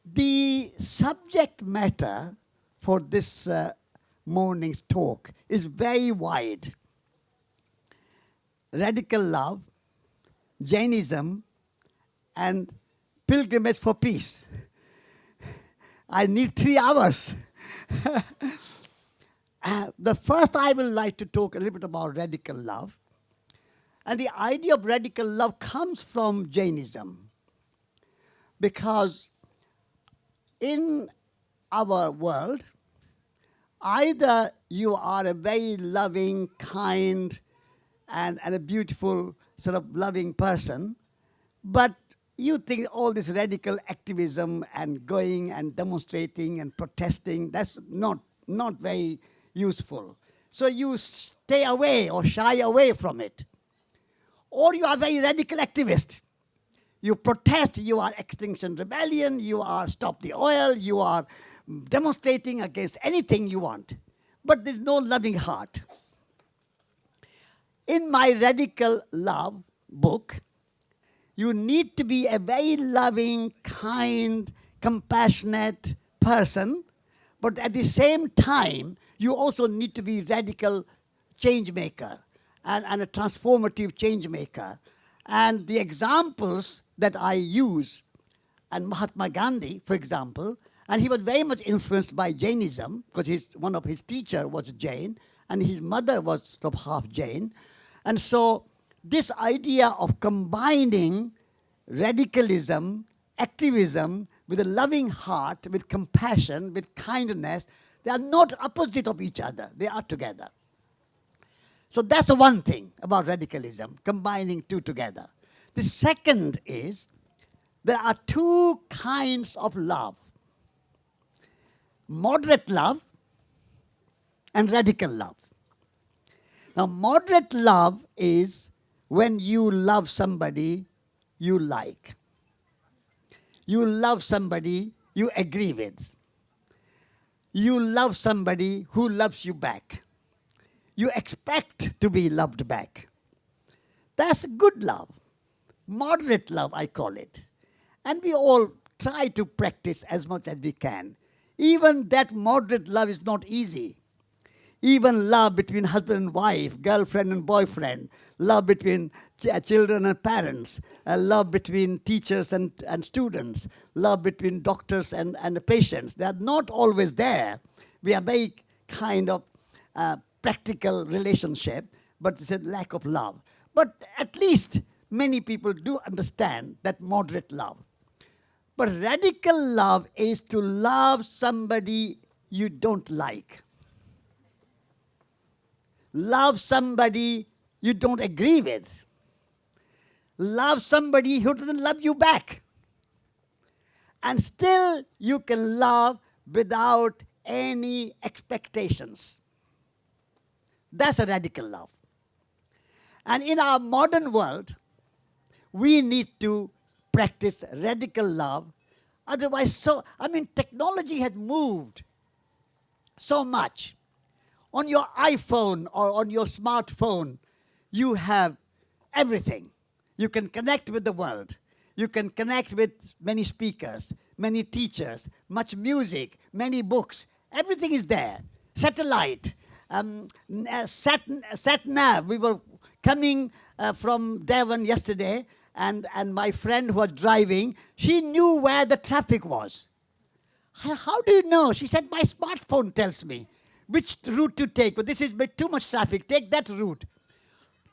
The subject matter for this morning's talk is very wide. Radical love, Jainism, and pilgrimage for peace. I need 3 hours. The first I would like to talk a little bit about radical love. And the idea of radical love comes from Jainism. Because in our world, either you are a very loving, kind, and a beautiful sort of loving person, but you think all this radical activism and going and demonstrating and protesting, that's not very useful. So you stay away or shy away from it. Or you are a very radical activist. You protest, you are Extinction Rebellion, you are Stop the Oil, you are demonstrating against anything you want. But there's no loving heart. In my Radical Love book, you need to be a very loving, kind, compassionate person, but at the same time, you also need to be radical change maker and a transformative change maker. And the examples that I use, and Mahatma Gandhi, for example, and he was very much influenced by Jainism, because one of his teachers was Jain, and his mother was sort of half Jain. And so this idea of combining radicalism, activism, with a loving heart, with compassion, with kindness, they are not opposite of each other. They are together. So that's the one thing about radicalism, combining two together. The second is there are 2 kinds of love. Moderate love and radical love. Now, moderate love is when you love somebody you like. You love somebody you agree with. You love somebody who loves you back. You expect to be loved back. That's good love. Moderate love, I call it. And we all try to practice as much as we can. Even that moderate love is not easy. Even love between husband and wife, girlfriend and boyfriend, love between children and parents, love between teachers and students, love between doctors and patients. They are not always there. We are very kind of practical relationship, but it's a lack of love. But at least many people do understand that moderate love. But radical love is to love somebody you don't like. Love somebody you don't agree with. Love somebody who doesn't love you back. And still you can love without any expectations. That's a radical love. And in our modern world, we need to practice radical love. Otherwise, technology has moved so much. On your iPhone or on your smartphone, you have everything. You can connect with the world. You can connect with many speakers, many teachers, much music, many books. Everything is there. Satellite, sat-nav. We were coming from Devon yesterday, and my friend who was driving, she knew where the traffic was. How do you know? She said, my smartphone tells me which route to take. But this is too much traffic. Take that route.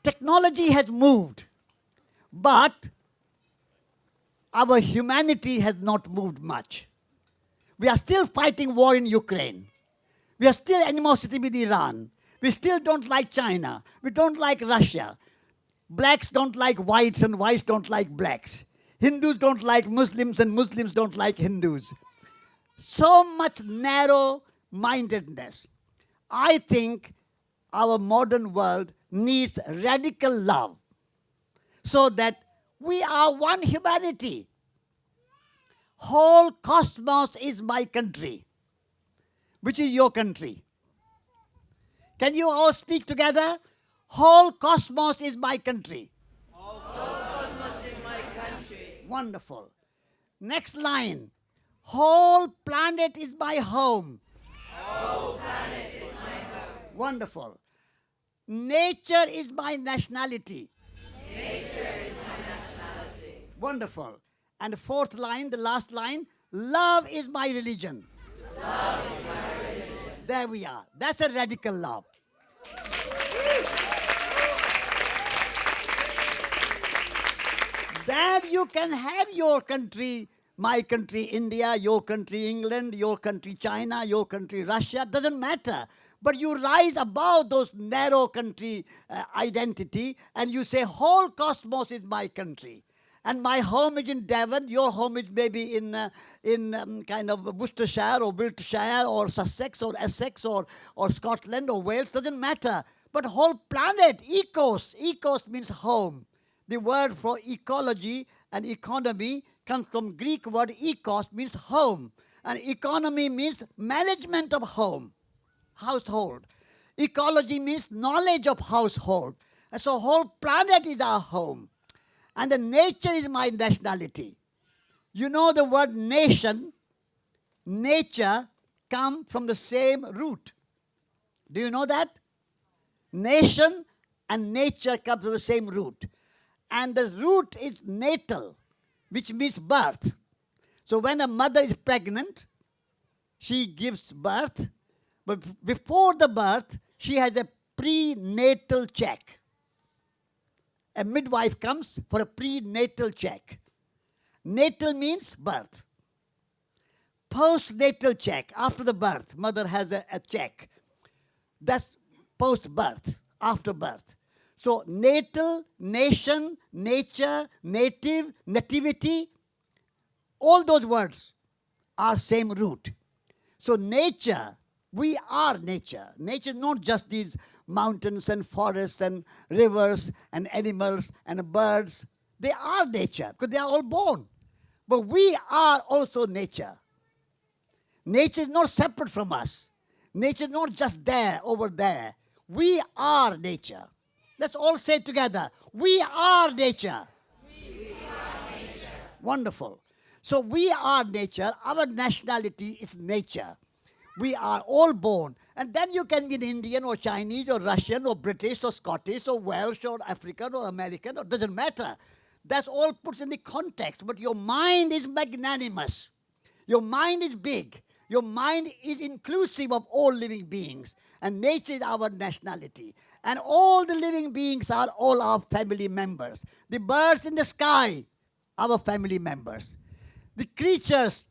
Technology has moved, but our humanity has not moved much. We are still fighting war in Ukraine. We are still animosity with Iran. We still don't like China. We don't like Russia. Blacks don't like whites and whites don't like blacks. Hindus don't like Muslims and Muslims don't like Hindus. So much narrow-mindedness. I think our modern world needs radical love so that we are one humanity. Whole cosmos is my country. Which is your country? Can you all speak together? Whole cosmos is my country. Whole cosmos is my country. Wonderful. Next line. Whole planet is my home. Wonderful. Nature is my nationality. Wonderful. And the fourth line, the last line, love is my religion. There we are. That's a radical love. Then you can have your country, my country India, your country England, your country China, your country Russia, doesn't matter. But you rise above those narrow country identity and you say whole cosmos is my country. And my home is in Devon, your home is maybe in kind of Worcestershire or Wiltshire or Sussex or Essex or Scotland or Wales, doesn't matter. But whole planet, ecos means home. The word for ecology and economy comes from Greek word ekos, means home. And economy means management of home, household. Ecology means knowledge of household. And so whole planet is our home. And the nature is my nationality. You know the word nation, nature come from the same root. Do you know that? Nation and nature come from the same root. And the root is natal, which means birth. So when a mother is pregnant, she gives birth, but before the birth, she has a prenatal check. A midwife comes for a prenatal check. Natal means birth. Postnatal check, after the birth, mother has a check. That's post-birth, after birth. So natal, nation, nature, native, nativity, all those words are same root. So nature, we are nature. Nature is not just these mountains and forests and rivers and animals and birds. They are nature because they are all born. But we are also nature. Nature is not separate from us. Nature is not just there, over there. We are nature. Let's all say it together. We are nature. Wonderful. So we are nature. Our nationality is nature. We are all born. And then you can be an Indian or Chinese or Russian or British or Scottish or Welsh or African or American. It doesn't matter. That's all put in the context. But your mind is magnanimous. Your mind is big. Your mind is inclusive of all living beings. And nature is our nationality. And all the living beings are all our family members. The birds in the sky, our family members. The creatures,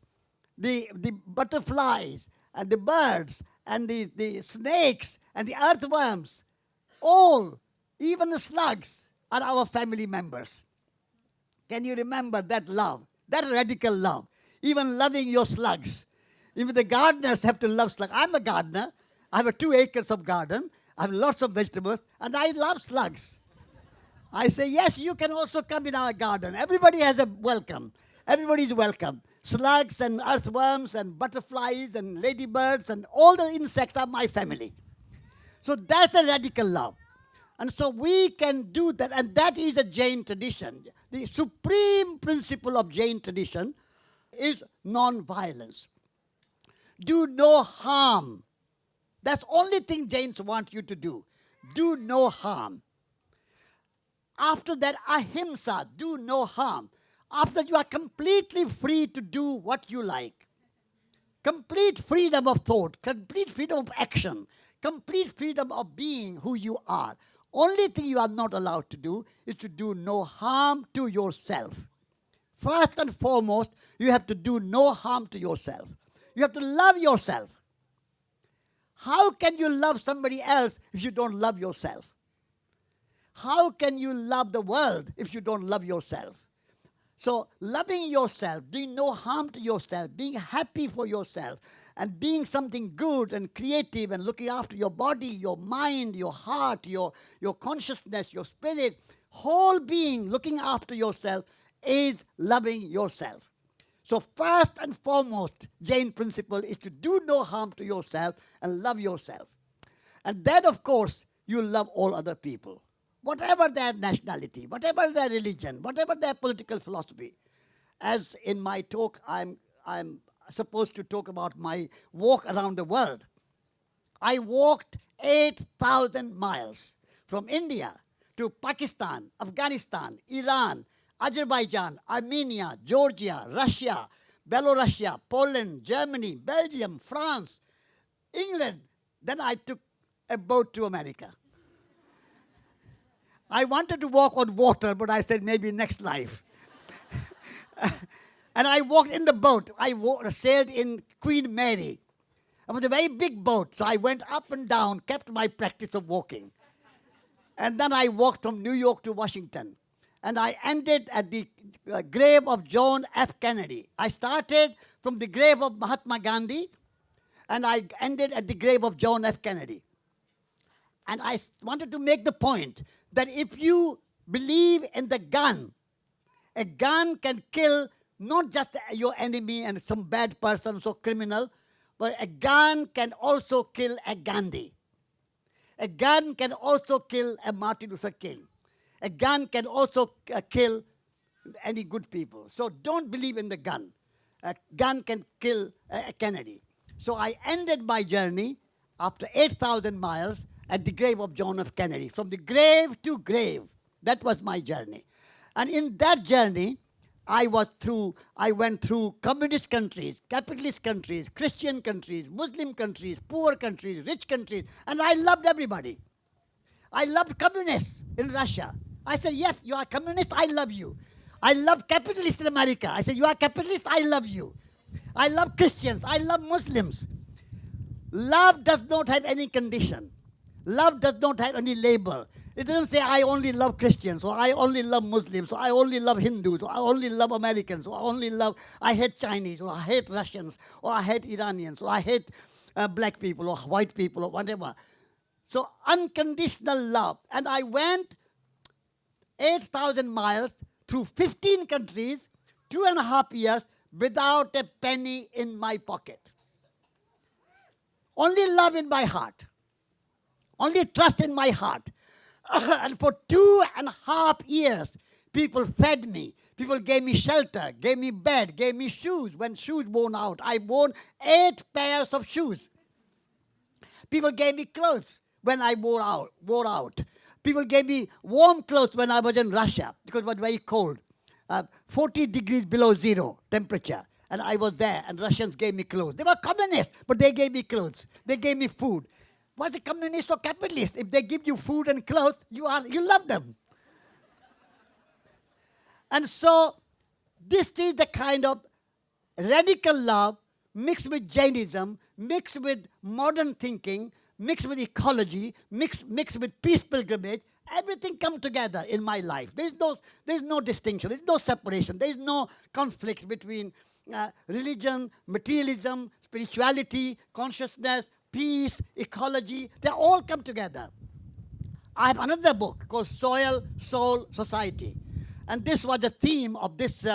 the butterflies and the birds and the snakes and the earthworms, all, even the slugs, are our family members. Can you remember that love, that radical love? Even loving your slugs. Even the gardeners have to love slugs. I'm a gardener. I have 2 acres of garden. I have lots of vegetables, and I love slugs. I say, yes, you can also come in our garden. Everybody has a welcome. Everybody is welcome. Slugs and earthworms and butterflies and ladybirds and all the insects are my family. So that's a radical love. And so we can do that, and that is a Jain tradition. The supreme principle of Jain tradition is non-violence. Do no harm. That's the only thing Jains want you to do. Do no harm. After that, ahimsa, do no harm. After that, you are completely free to do what you like. Complete freedom of thought, complete freedom of action, complete freedom of being who you are. Only thing you are not allowed to do is to do no harm to yourself. First and foremost, you have to do no harm to yourself. You have to love yourself. How can you love somebody else if you don't love yourself? How can you love the world if you don't love yourself? So loving yourself, doing no harm to yourself, being happy for yourself, and being something good and creative and looking after your body, your mind, your heart, your consciousness, your spirit, whole being, looking after yourself is loving yourself. So first and foremost, Jain principle is to do no harm to yourself and love yourself. And then, of course, you love all other people. Whatever their nationality, whatever their religion, whatever their political philosophy. As in my talk, I'm supposed to talk about my walk around the world. I walked 8,000 miles from India to Pakistan, Afghanistan, Iran, Azerbaijan, Armenia, Georgia, Russia, Belarus, Poland, Germany, Belgium, France, England. Then I took a boat to America. I wanted to walk on water, but I said maybe next life. And I walked in the boat. I sailed in Queen Mary. It was a very big boat, so I went up and down, kept my practice of walking. And then I walked from New York to Washington. And I ended at the grave of John F. Kennedy. I started from the grave of Mahatma Gandhi, and I ended at the grave of John F. Kennedy. And I wanted to make the point that if you believe in the gun, a gun can kill not just your enemy and some bad person, so criminal, but a gun can also kill a Gandhi. A gun can also kill a Martin Luther King. A gun can also kill any good people. So don't believe in the gun. A gun can kill a Kennedy. So I ended my journey after 8,000 miles at the grave of John F. Kennedy. From the grave to grave, that was my journey. And in that journey, I went through communist countries, capitalist countries, Christian countries, Muslim countries, poor countries, rich countries, and I loved everybody. I loved communists in Russia. I said, yes, you are communist, I love you. I love capitalists in America. I said, you are capitalist, I love you. I love Christians, I love Muslims. Love does not have any condition. Love does not have any label. It doesn't say, I only love Christians, or I only love Muslims, or I only love Hindus, or I only love Americans, or I hate Chinese, or I hate Russians, or I hate Iranians, or I hate black people, or white people, or whatever. So unconditional love. And I went 8,000 miles through 15 countries, 2.5 years, without a penny in my pocket. Only love in my heart. Only trust in my heart. And for 2.5 years, people fed me. People gave me shelter, gave me bed, gave me shoes. When shoes worn out, I wore 8 pairs of shoes. People gave me clothes when I wore out. People gave me warm clothes when I was in Russia because it was very cold. 40 degrees below zero temperature. And I was there, and Russians gave me clothes. They were communists, but they gave me clothes. They gave me food. Was a communist or capitalist? If they give you food and clothes, you love them. And so, this is the kind of radical love mixed with Jainism, mixed with modern thinking, mixed with ecology, mixed with peace pilgrimage. Everything come together in my life. There's no distinction. There's no separation. There's no conflict between religion, materialism, spirituality, consciousness, peace, ecology. They all come together. I have another book called Soil, Soul, Society. And this was the theme of this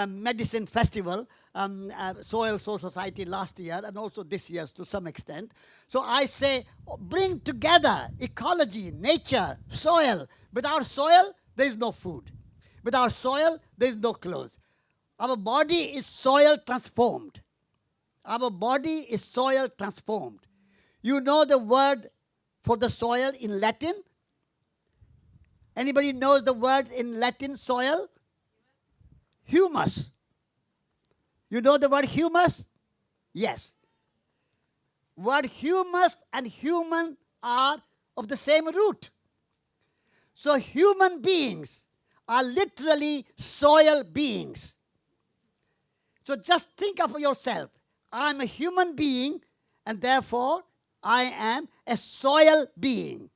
medicine festival, Soil, Soul, Society last year, and also this year to some extent. So I say, bring together ecology, nature, soil. Without soil, there is no food. Without soil, there is no clothes. Our body is soil transformed. Our body is soil transformed. You know the word for the soil in Latin? Anybody knows the word in Latin, soil? Humus. You know the word humus? Yes. Word humus and human are of the same root. So human beings are literally soil beings. So just think of yourself. I'm a human being, and therefore I am a soil being.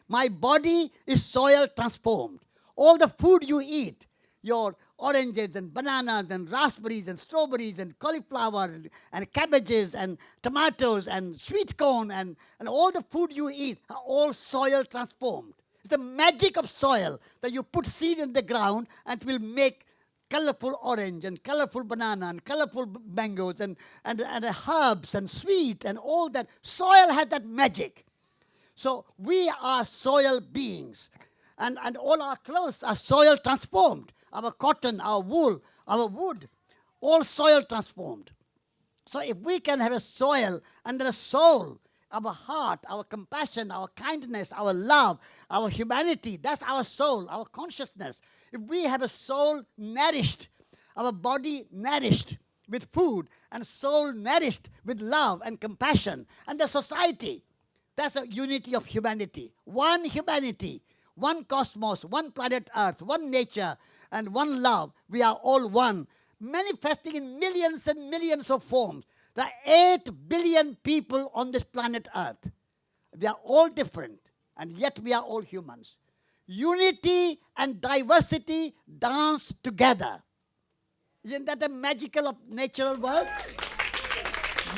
My body is soil transformed. All the food you eat, your oranges and bananas and raspberries and strawberries and cauliflower and cabbages and tomatoes and sweet corn and all the food you eat are all soil transformed. It's the magic of soil that you put seed in the ground and it will make colorful orange and colorful banana and colorful mangoes and herbs and sweet and all that. Soil has that magic. So we are soil beings. And all our clothes are soil transformed. Our cotton, our wool, our wood, all soil transformed. So if we can have a soil and then a soul, our heart, our compassion, our kindness, our love, our humanity, that's our soul, our consciousness. If we have a soul nourished, our body nourished with food, and soul nourished with love and compassion, and the society, that's a unity of humanity. One humanity, one cosmos, one planet Earth, one nature, and one love. We are all one, manifesting in millions and millions of forms. There are 8 billion people on this planet Earth. We are all different, and yet we are all humans. Unity and diversity dance together. Isn't that the magical of natural world?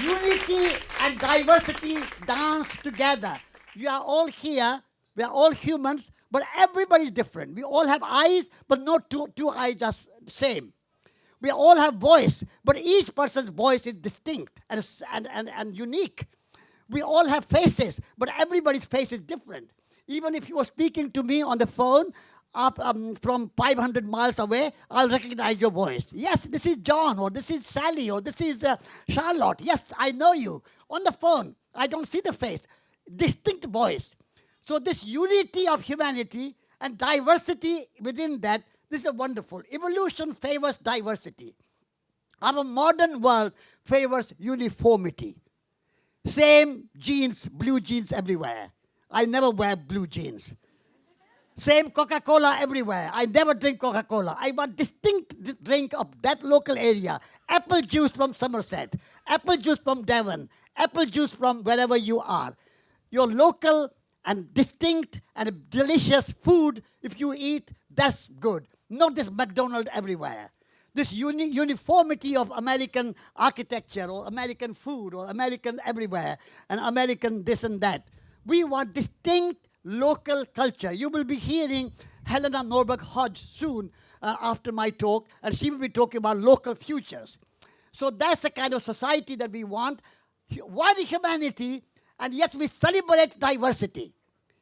Unity and diversity dance together. We are all here, we are all humans, but everybody is different. We all have eyes, but not two eyes are same. We all have voice, but each person's voice is distinct and unique. We all have faces, but everybody's face is different. Even if you are speaking to me on the phone from 500 miles away, I'll recognize your voice. Yes, this is John, or this is Sally, or this is Charlotte. Yes, I know you. On the phone, I don't see the face. Distinct voice. So this unity of humanity and diversity within that, this is wonderful. Evolution favors diversity. Our modern world favors uniformity. Same jeans, blue jeans everywhere. I never wear blue jeans. Same Coca-Cola everywhere. I never drink Coca-Cola. I want distinct drink of that local area. Apple juice from Somerset. Apple juice from Devon. Apple juice from wherever you are. Your local and distinct and delicious food, if you eat, that's good. Not this McDonald's everywhere. This uniformity of American architecture or American food or American everywhere and American this and that. We want distinct local culture. You will be hearing Helena Norberg Hodge soon after my talk, and she will be talking about local futures. So that's the kind of society that we want. One humanity, and yet we celebrate diversity.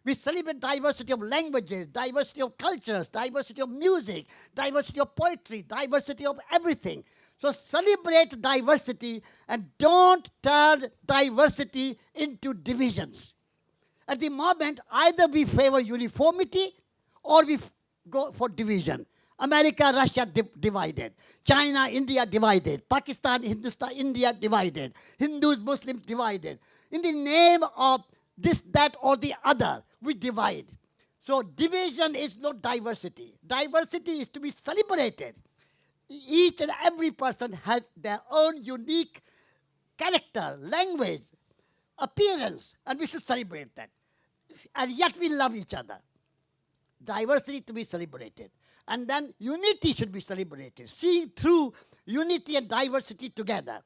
We celebrate diversity of languages, diversity of cultures, diversity of music, diversity of poetry, diversity of everything. So celebrate diversity and don't turn diversity into divisions. At the moment, either we favor uniformity or we go for division. America, Russia divided. China, India divided. Pakistan, Hindustan, India divided. Hindus, Muslims divided. In the name of this, that, or the other, we divide. So division is not diversity. Diversity is to be celebrated. Each and every person has their own unique character, language, appearance, and we should celebrate that. And yet we love each other. Diversity to be celebrated. And then unity should be celebrated. See through unity and diversity together.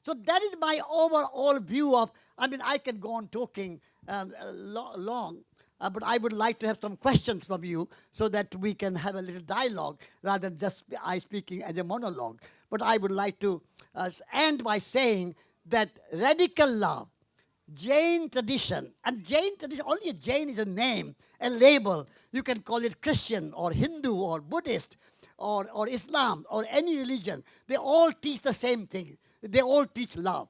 So that is my overall view of, I can go on talking long, but I would like to have some questions from you so that we can have a little dialogue rather than just I speaking as a monologue. But I would like to end by saying that radical love, Jain tradition, and Jain tradition, only a Jain is a name, a label. You can call it Christian or Hindu or Buddhist or Islam or any religion. They all teach the same thing. They all teach love.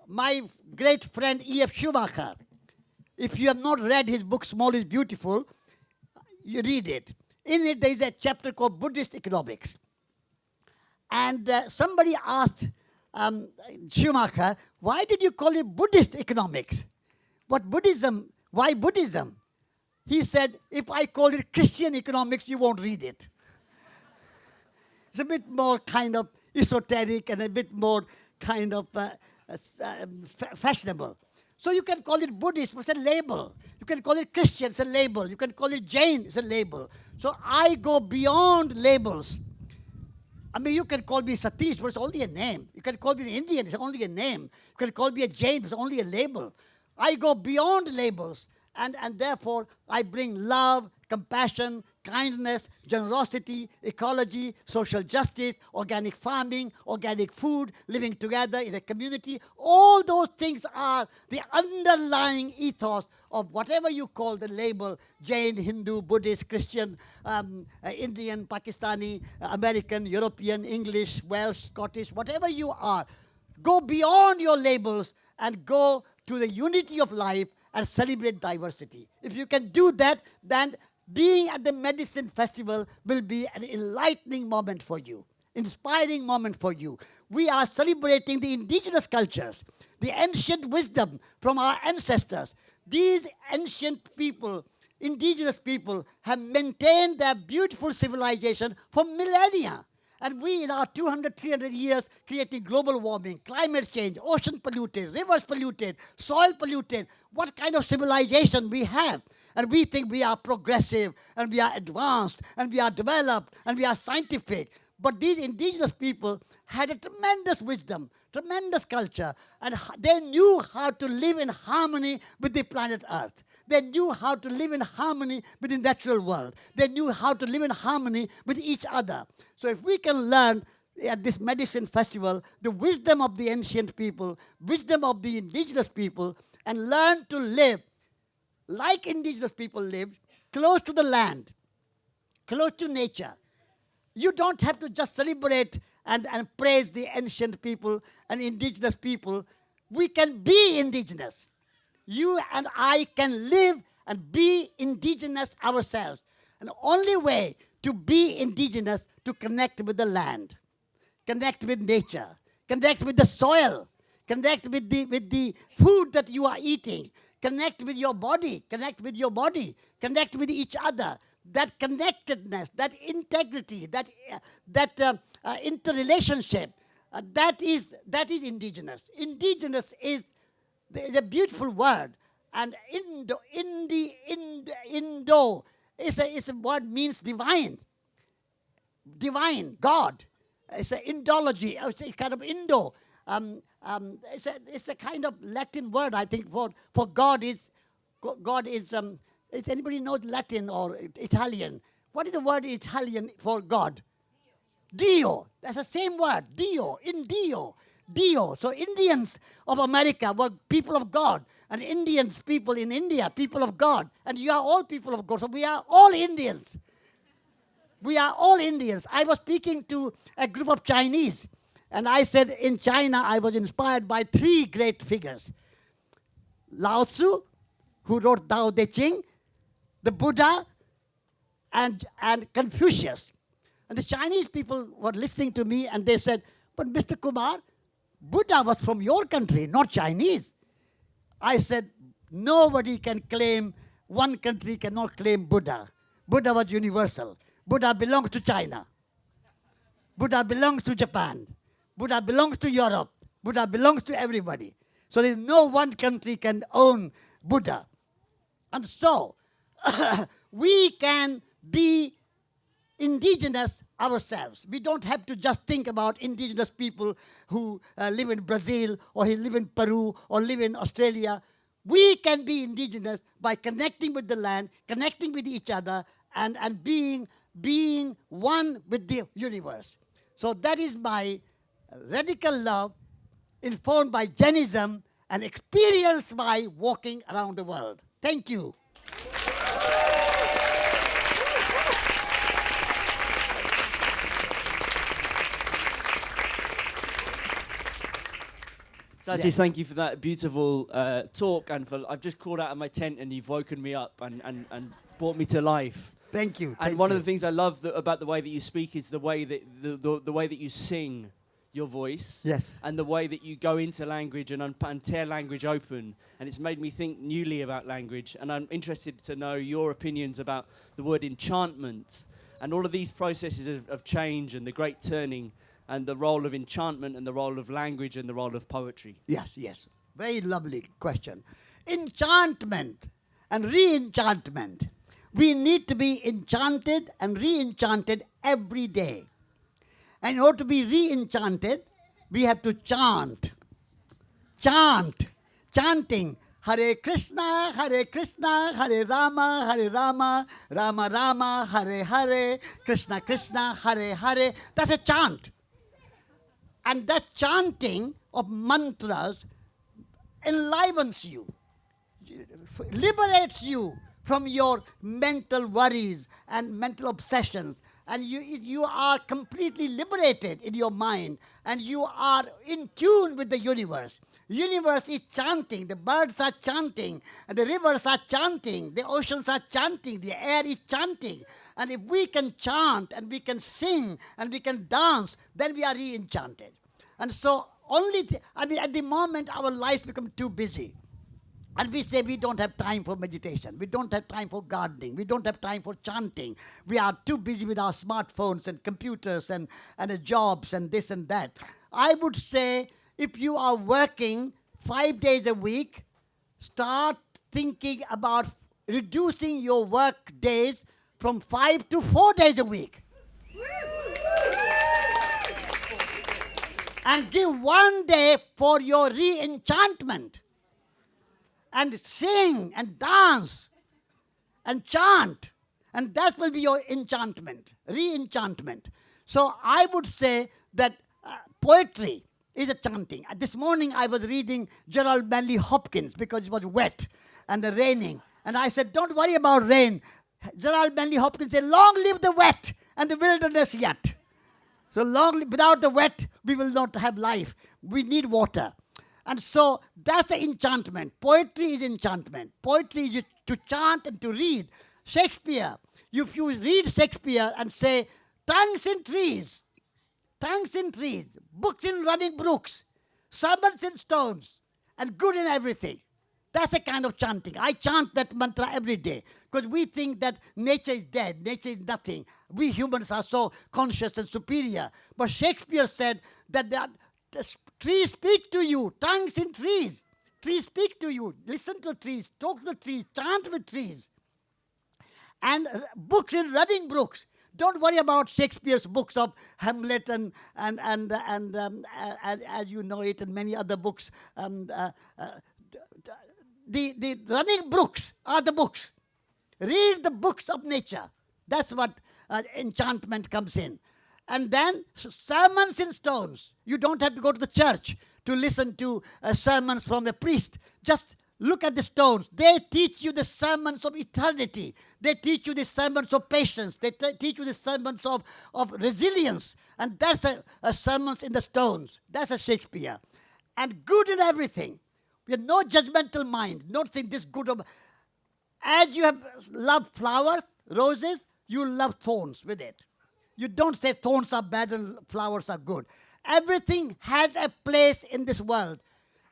My great friend E.F. Schumacher, if you have not read his book, Small is Beautiful, you read it. In it, there is a chapter called Buddhist Economics. And somebody asked Schumacher, why did you call it Buddhist economics? What Buddhism? Why Buddhism? He said, if I call it Christian economics, you won't read it. It's a bit more kind of esoteric and a bit more kind of fashionable. So you can call it Buddhist, it's a label. You can call it Christian, it's a label. You can call it Jain, it's a label. So I go beyond labels. You can call me Satish, but it's only a name. You can call me an Indian, it's only a name. You can call me a Jain, it's only a label. I go beyond labels, and therefore I bring love, compassion, kindness, generosity, ecology, social justice, organic farming, organic food, living together in a community. All those things are the underlying ethos of whatever you call the label, Jain, Hindu, Buddhist, Christian, Indian, Pakistani, American, European, English, Welsh, Scottish, whatever you are. Go beyond your labels and go to the unity of life and celebrate diversity. If you can do that, then being at the Medicine Festival will be an enlightening moment for you, inspiring moment for you. We are celebrating the indigenous cultures, the ancient wisdom from our ancestors. These ancient people, indigenous people, have maintained their beautiful civilization for millennia. And we, in our 200, 300 years, creating global warming, climate change, ocean polluted, rivers polluted, soil polluted. What kind of civilization we have? And we think we are progressive, and we are advanced, and we are developed, and we are scientific. But these indigenous people had a tremendous wisdom, tremendous culture, and they knew how to live in harmony with the planet Earth. They knew how to live in harmony with the natural world. They knew how to live in harmony with each other. So if we can learn at this Medicine Festival the wisdom of the ancient people, wisdom of the indigenous people, and learn to live like indigenous people lived, close to the land, close to nature. You don't have to just celebrate and praise the ancient people and indigenous people. We can be indigenous. You and I can live and be indigenous ourselves. And the only way to be indigenous, to connect with the land, connect with nature, connect with the soil, connect with the food that you are eating, connect with your body, connect with each other. That connectedness, that integrity, that interrelationship, that is indigenous. Indigenous is the beautiful word, and Indo is a word means divine, God. It's an Indology. It's a kind of Indo. It's a kind of Latin word, I think, for God is. Is anybody knows Latin or Italian? What is the word in Italian for God? Dio. That's the same word. Dio. In Dio. Dio. So Indians of America were people of God. And Indians, people in India, people of God. And you are all people of God. So we are all Indians. We are all Indians. I was speaking to a group of Chinese. And I said in China, I was inspired by three great figures. Lao Tzu, who wrote Tao Te Ching, the Buddha, and Confucius. And the Chinese people were listening to me and they said, but Mr. Kumar, Buddha was from your country, not Chinese. I said, nobody can claim, one country cannot claim Buddha. Buddha was universal. Buddha belongs to China. Buddha belongs to Japan. Buddha belongs to Europe. Buddha belongs to everybody. So there's no one country can own Buddha. And so, we can be indigenous ourselves. We don't have to just think about indigenous people who live in Brazil or who live in Peru or live in Australia. We can be indigenous by connecting with the land, connecting with each other, and being one with the universe. So that is my radical love, informed by Jainism and experienced by walking around the world. Thank you. Satish, Yes. thank you for that beautiful talk, and I've just crawled out of my tent and you've woken me up and brought me to life. Thank you. And one of the things I love about the way that you speak is the way that the way that you sing your voice. Yes. And the way that you go into language and tear language open. And it's made me think newly about language. And I'm interested to know your opinions about the word enchantment and all of these processes of change and the great turning and the role of enchantment and the role of language and the role of poetry. Yes, yes. Very lovely question. Enchantment and re-enchantment. We need to be enchanted and re-enchanted every day. And in order to be re-enchanted, we have to chant. Chant. Chanting. Hare Krishna, Hare Rama, Rama Rama, Hare Hare, Krishna Krishna, Hare Hare. That's a chant. And that chanting of mantras enlivens you, liberates you from your mental worries and mental obsessions. and you are completely liberated in your mind, and you are in tune with the universe. Universe is chanting, the birds are chanting, and the rivers are chanting, the oceans are chanting, the air is chanting. And if we can chant and we can sing and we can dance, then we are re-enchanted. And so at the moment our lives become too busy. And we say we don't have time for meditation. We don't have time for gardening. We don't have time for chanting. We are too busy with our smartphones and computers and jobs and this and that. I would say if you are working 5 days a week, start thinking about reducing your work days from 5 to 4 days a week. And give 1 day for your re-enchantment. And sing and dance and chant. And that will be your enchantment, re-enchantment. So I would say that poetry is a chanting. This morning I was reading Gerald Manley Hopkins because it was wet and the raining. And I said, don't worry about rain. Gerald Manley Hopkins said, long live the wet and the wilderness yet. So without the wet, we will not have life. We need water. And so that's the enchantment. Poetry is enchantment. Poetry is to chant and to read. Shakespeare, if you read Shakespeare and say, tongues in trees, books in running brooks, sermons in stones, and good in everything. That's a kind of chanting. I chant that mantra every day because we think that nature is dead, nature is nothing. We humans are so conscious and superior. But Shakespeare said that trees speak to you, tongues in trees. Trees speak to you. Listen to trees, talk to trees, chant with trees. And books in running brooks. Don't worry about Shakespeare's books of Hamlet and as you know it, and many other books. The running brooks are the books. Read the books of nature. That's what enchantment comes in. And then sermons in stones. You don't have to go to the church to listen to sermons from a priest. Just look at the stones. They teach you the sermons of eternity. They teach you the sermons of patience. They teach you the sermons of resilience. And that's a sermons in the stones. That's a Shakespeare. And good in everything. We have no judgmental mind. Not saying this good or... As you have loved flowers, roses, you love thorns with it. You don't say thorns are bad and flowers are good. Everything has a place in this world.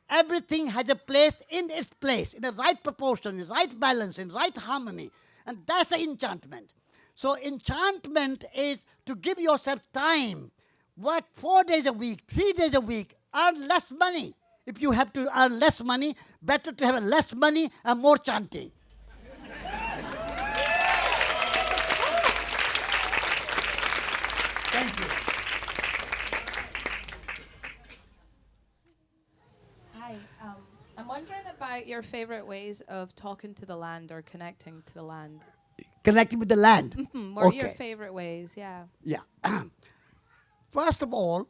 Everything has a place, in the right proportion, in right balance, in right harmony. And that's the enchantment. So enchantment is to give yourself time. Work 4 days a week, 3 days a week, earn less money. If you have to earn less money, better to have less money and more chanting. Thank you. Hi. I'm wondering about your favorite ways of talking to the land or connecting to the land. Connecting with the land. What are your favorite ways? Yeah. Yeah. First of all,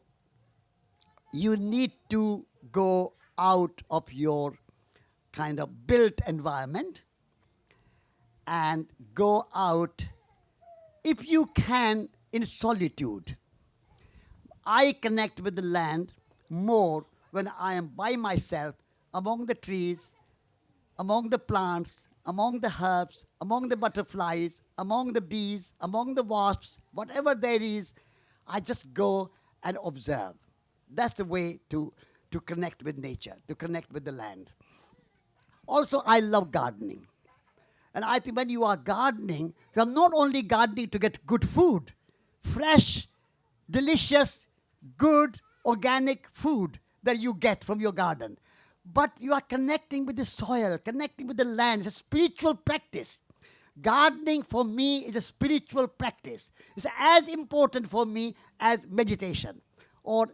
you need to go out of your kind of built environment and go out, if you can, in solitude. I connect with the land more when I am by myself among the trees, among the plants, among the herbs, among the butterflies, among the bees, among the wasps, whatever there is, I just go and observe. That's the way to connect with nature, to connect with the land. Also, I love gardening. And I think when you are gardening, you are not only gardening to get good food, fresh, delicious, good, organic food that you get from your garden, but you are connecting with the soil, connecting with the land. It's a spiritual practice. Gardening for me is a spiritual practice. It's as important for me as meditation. Or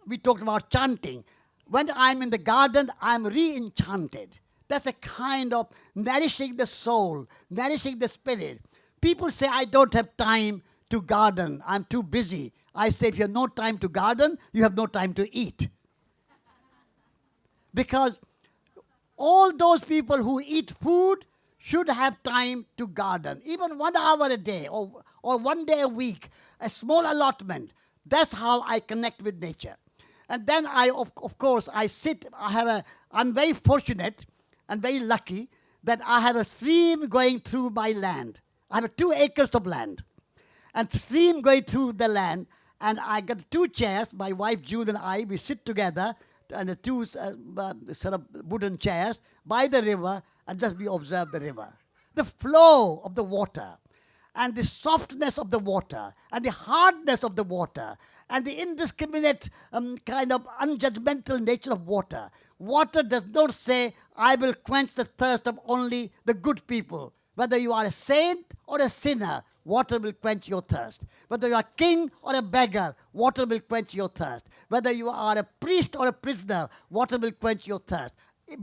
we talked about chanting. When I'm in the garden, I'm re-enchanted. That's a kind of nourishing the soul, nourishing the spirit. People say, I don't have time to garden. I'm too busy. I say, if you have no time to garden, you have no time to eat. Because all those people who eat food should have time to garden, even 1 hour a day or or 1 day a week, a small allotment. That's how I connect with nature. And then of course, I'm very fortunate and very lucky that I have a stream going through my land. I have 2 acres of land and stream going through the land. And I got 2 chairs, my wife June and I, we sit together and the 2 sort of wooden chairs by the river and just we observe the river. The flow of the water and the softness of the water and the hardness of the water and the indiscriminate kind of unjudgmental nature of water. Water does not say, I will quench the thirst of only the good people. Whether you are a saint or a sinner, water will quench your thirst. Whether you are a king or a beggar, water will quench your thirst. Whether you are a priest or a prisoner, water will quench your thirst.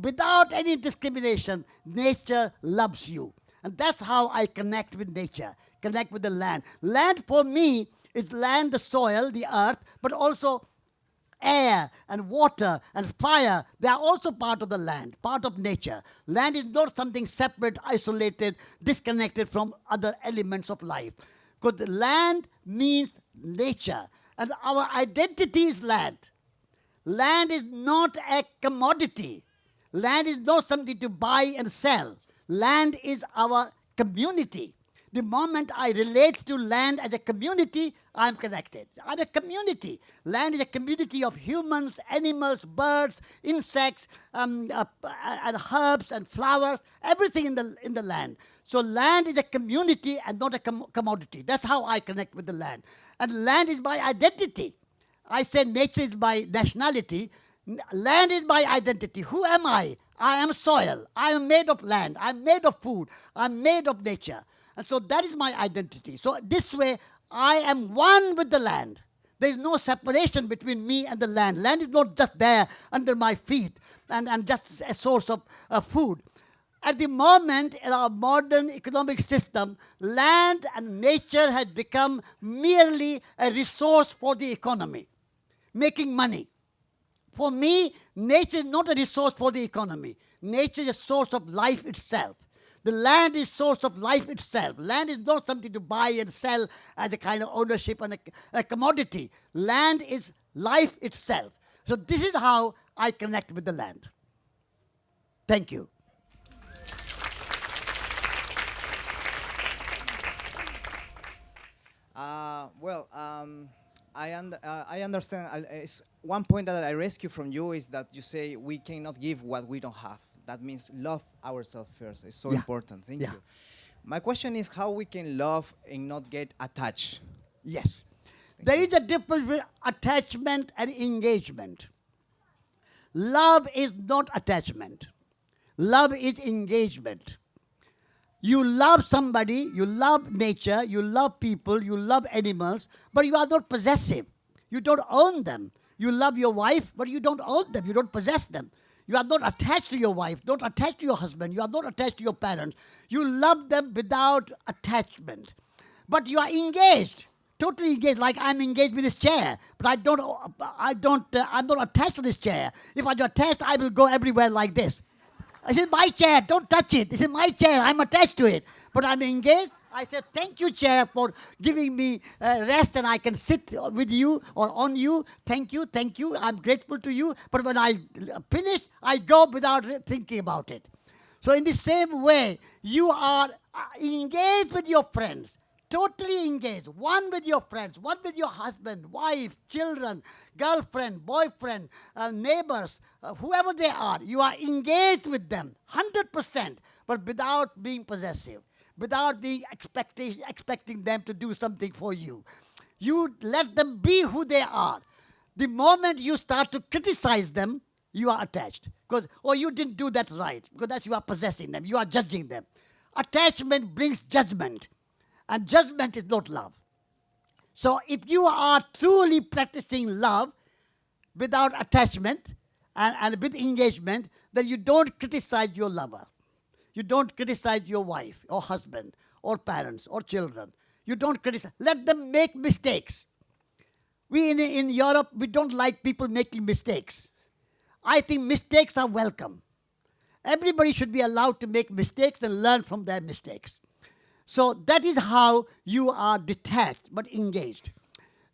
Without any discrimination, nature loves you. And that's how I connect with nature, connect with the land. Land for me is land, the soil, the earth, but also air and water and fire. They are also part of the land, part of nature. Land is not something separate, isolated, disconnected from other elements of life. Because the land means nature. And our identity is land. Land is not a commodity. Land is not something to buy and sell. Land is our community. The moment I relate to land as a community, I'm connected. I'm a community. Land is a community of humans, animals, birds, insects, and herbs and flowers, everything in the land. So land is a community and not a commodity. That's how I connect with the land. And land is my identity. I say nature is my nationality. Land is my identity. Who am I? I am soil. I am made of land. I'm made of food. I'm made of nature. And so that is my identity. So this way, I am one with the land. There is no separation between me and the land. Land is not just there under my feet and just a source of food. At the moment, in our modern economic system, land and nature has become merely a resource for the economy, making money. For me, nature is not a resource for the economy. Nature is a source of life itself. The land is source of life itself. Land is not something to buy and sell as a kind of ownership and a commodity. Land is life itself. So this is how I connect with the land. Thank you. I understand. One point that I rescue from you is that you say we cannot give what we don't have. That means love ourselves first. It's so important. Thank you. My question is how we can love and not get attached. Yes. There is a difference between attachment and engagement. Love is not attachment. Love is engagement. You love somebody, you love nature, you love people, you love animals, but you are not possessive. You don't own them. You love your wife, but you don't own them. You don't possess them. You are not attached to your wife, not attached to your husband. You are not attached to your parents. You love them without attachment. But you are engaged, totally engaged, like I'm engaged with this chair. But I'm not attached to this chair. If I'm attached, I will go everywhere like this. This is my chair, don't touch it. This is my chair, I'm attached to it. But I'm engaged. I said, thank you, chair, for giving me rest and I can sit with you or on you. Thank you, I'm grateful to you. But when I finish, I go without thinking about it. So in the same way, you are engaged with your friends, totally engaged, one with your friends, one with your husband, wife, children, girlfriend, boyfriend, neighbors, whoever they are. You are engaged with them, 100%, but without being possessive. Without being expecting them to do something for you. You let them be who they are. The moment you start to criticize them, you are attached. Because, you didn't do that right. Because that's you are possessing them. You are judging them. Attachment brings judgment. And judgment is not love. So if you are truly practicing love without attachment and with engagement, then you don't criticize your lover. You don't criticize your wife or husband or parents or children. You don't criticize. Let them make mistakes. We in Europe, we don't like people making mistakes. I think mistakes are welcome. Everybody should be allowed to make mistakes and learn from their mistakes. So that is how you are detached but engaged.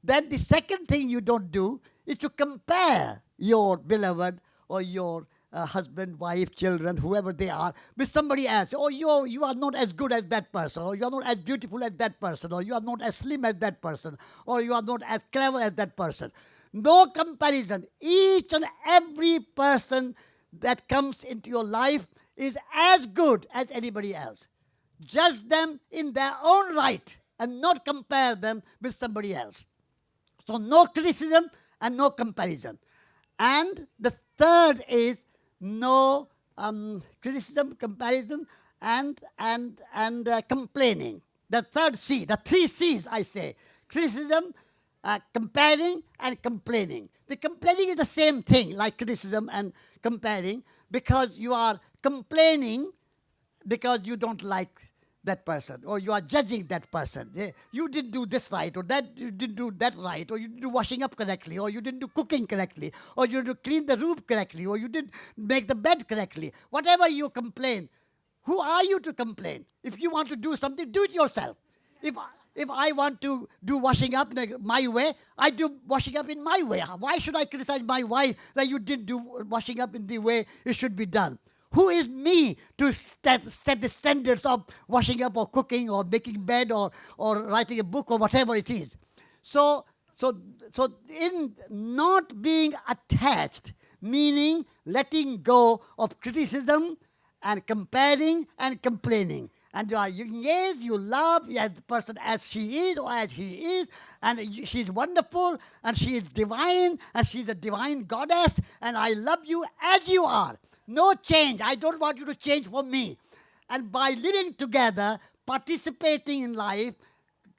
Then the second thing you don't do is to compare your beloved or your husband, wife, children, whoever they are, with somebody else. Oh, you are not as good as that person, or you are not as beautiful as that person, or you are not as slim as that person, or you are not as clever as that person. No comparison. Each and every person that comes into your life is as good as anybody else. Judge them in their own right and not compare them with somebody else. So no criticism and no comparison. And the third is no criticism, comparison, and complaining. The third C, the three C's I say: criticism, comparing, and complaining. The complaining is the same thing like criticism and comparing, because you are complaining because you don't like that person, or you are judging that person. You didn't do this right, or that you didn't do that right, or you didn't do washing up correctly, or you didn't do cooking correctly, or you didn't clean the room correctly, or you didn't make the bed correctly. Whatever you complain, who are you to complain? If you want to do something, do it yourself. If I want to do washing up my way, I do washing up in my way. Why should I criticize my wife that you didn't do washing up in the way it should be done? Who is me to set the standards of washing up or cooking or making bed or writing a book or whatever it is? So in not being attached, meaning letting go of criticism and comparing and complaining. And you are engaged, you love the person as she is or as he is, and she's wonderful, and she is divine, and she's a divine goddess, and I love you as you are. No change. I don't want you to change for me. And by living together, participating in life,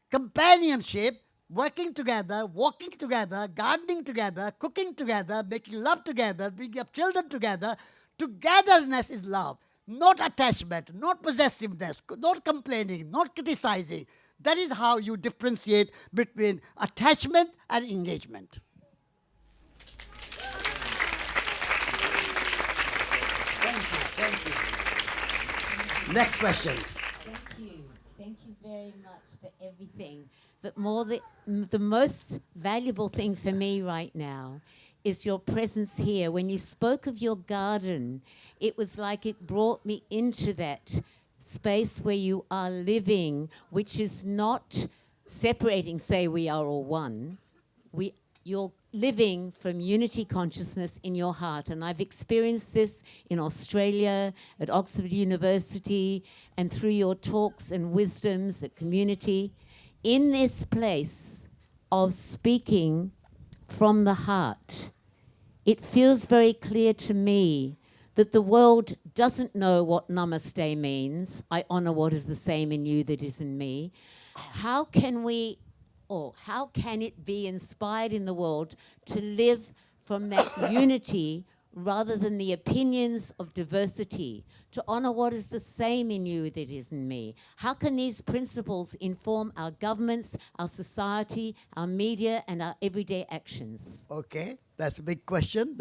companionship, working together, walking together, gardening together, cooking together, making love together, bringing up children together, togetherness is love. Not attachment, not possessiveness, not complaining, not criticizing. That is how you differentiate between attachment and engagement. Thank you. Next question. Thank you. Thank you very much for everything. But the most valuable thing for me right now is your presence here. When you spoke of your garden, it was like it brought me into that space where you are living, which is not separating, say we are all one. You're living from unity consciousness in your heart. And I've experienced this in Australia, at Oxford University, and through your talks and wisdoms, the community. In this place of speaking from the heart, it feels very clear to me that the world doesn't know what namaste means. I honor what is the same in you that is in me. How can it be inspired in the world to live from that unity rather than the opinions of diversity, to honor what is the same in you that is in me? How can these principles inform our governments, our society, our media, and our everyday actions? Okay, that's a big question.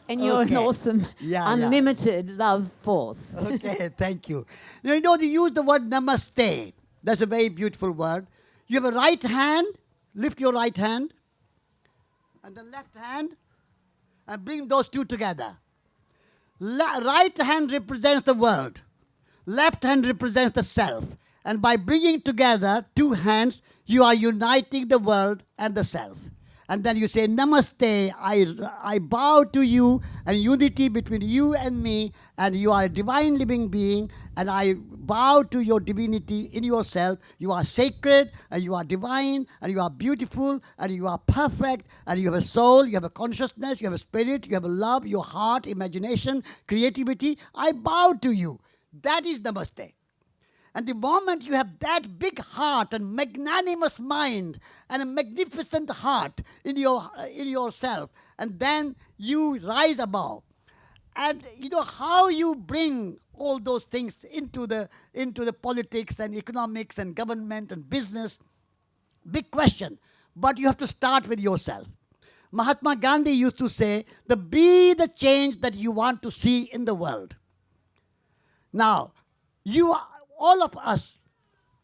And you're an awesome, unlimited love force. Okay, thank you. You know, you use the word namaste. That's a very beautiful word. You have a right hand, lift your right hand, and the left hand, and bring those two together. Right hand represents the world. Left hand represents the self. And by bringing together two hands, you are uniting the world and the self. And then you say, Namaste, I bow to you, and unity between you and me, and you are a divine living being, and I bow to your divinity in yourself. You are sacred, and you are divine, and you are beautiful, and you are perfect, and you have a soul, you have a consciousness, you have a spirit, you have a love, your heart, imagination, creativity. I bow to you. That is Namaste. And the moment you have that big heart and magnanimous mind and a magnificent heart in yourself, and then you rise above. And you know how you bring all those things into the politics and economics and government and business. Big question. But you have to start with yourself. Mahatma Gandhi used to say, be the change that you want to see in the world. Now, all of us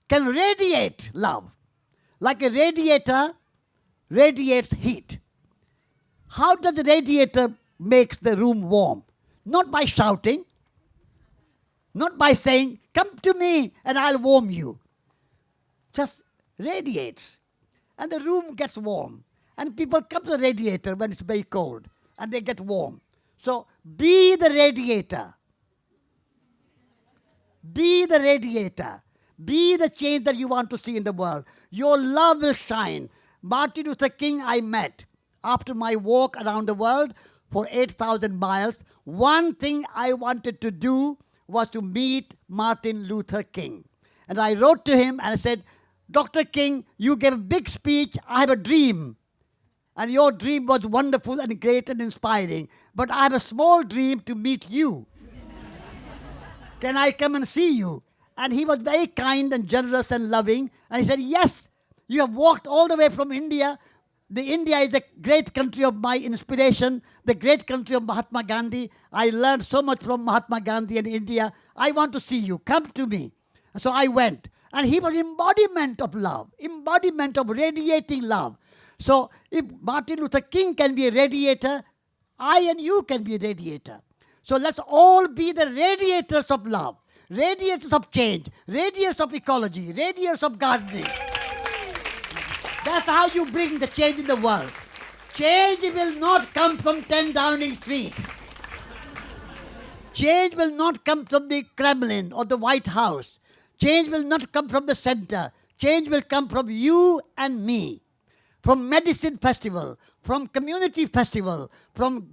can radiate love. Like a radiator radiates heat. How does the radiator makes the room warm? Not by shouting, not by saying, come to me and I'll warm you. Just radiates. And the room gets warm. And people come to the radiator when it's very cold and they get warm. So be the radiator. Be the radiator. Be the change that you want to see in the world. Your love will shine. Martin Luther King I met after my walk around the world for 8,000 miles. One thing I wanted to do was to meet Martin Luther King. And I wrote to him and I said, Dr. King, you gave a big speech. I have a dream. And your dream was wonderful and great and inspiring. But I have a small dream to meet you. Can I come and see you? And he was very kind and generous and loving. And he said, yes, you have walked all the way from India. India is a great country of my inspiration, the great country of Mahatma Gandhi. I learned so much from Mahatma Gandhi in India. I want to see you. Come to me. So I went. And he was embodiment of love, embodiment of radiating love. So if Martin Luther King can be a radiator, I and you can be a radiator. So let's all be the radiators of love, radiators of change, radiators of ecology, radiators of gardening. That's how you bring the change in the world. Change will not come from 10 Downing Street. Change will not come from the Kremlin or the White House. Change will not come from the center. Change will come from you and me. From Medicine Festival, from Community Festival, from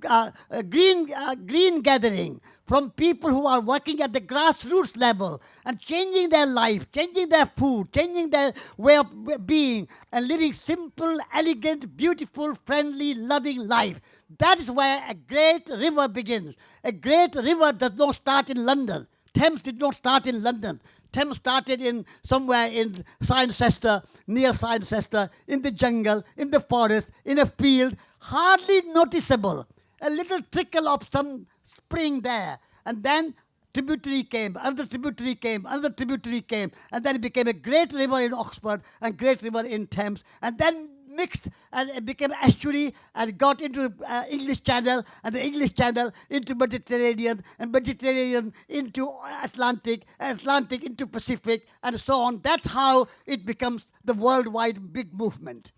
green gathering, from people who are working at the grassroots level and changing their life, changing their food, changing their way of being, and living simple, elegant, beautiful, friendly, loving life. That is where a great river begins. A great river does not start in London. Thames did not start in London. Thames started in somewhere in Cirencester, near Cirencester, in the jungle, in the forest, in a field, hardly noticeable. A little trickle of some spring there. And then tributary came, another tributary came, another tributary came. And then it became a great river in Oxford and great river in Thames. And then mixed and it became estuary and got into English Channel and the English Channel into Mediterranean and Mediterranean into Atlantic and Atlantic into Pacific and so on. That's how it becomes the worldwide big movement.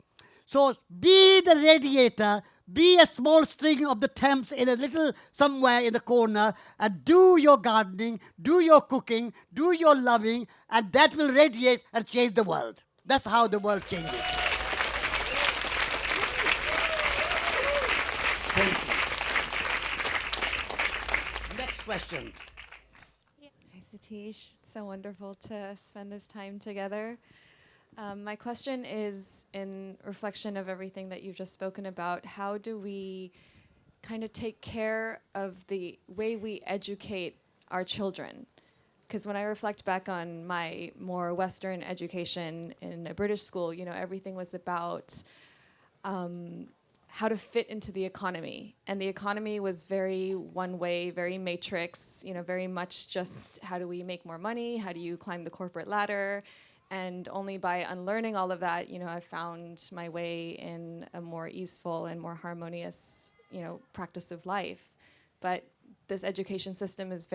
So be the radiator, be a small string of the Thames in a little somewhere in the corner and do your gardening, do your cooking, do your loving, and that will radiate and change the world. That's how the world changes. Thank you. Next question. Hi, Satish. It's so wonderful to spend this time together. My question is, in reflection of everything that you've just spoken about, how do we kind of take care of the way we educate our children? Because when I reflect back on my more Western education in a British school, you know, everything was about how to fit into the economy. And the economy was very one way, very matrix, you know, very much just how do we make more money? How do you climb the corporate ladder? And only by unlearning all of that, you know, I found my way in a more easeful and more harmonious, you know, practice of life. But this education system is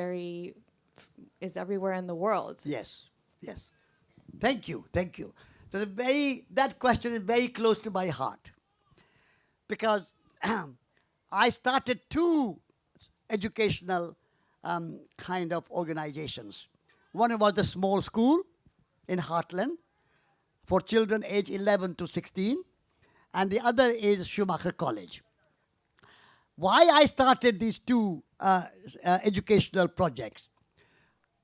everywhere in the world. Yes, yes. Thank you, thank you. That question is very close to my heart. Because I started 2 educational kind of organizations. One was a small school in Heartland for children aged 11 to 16, and the other is Schumacher College. Why I started these 2 educational projects?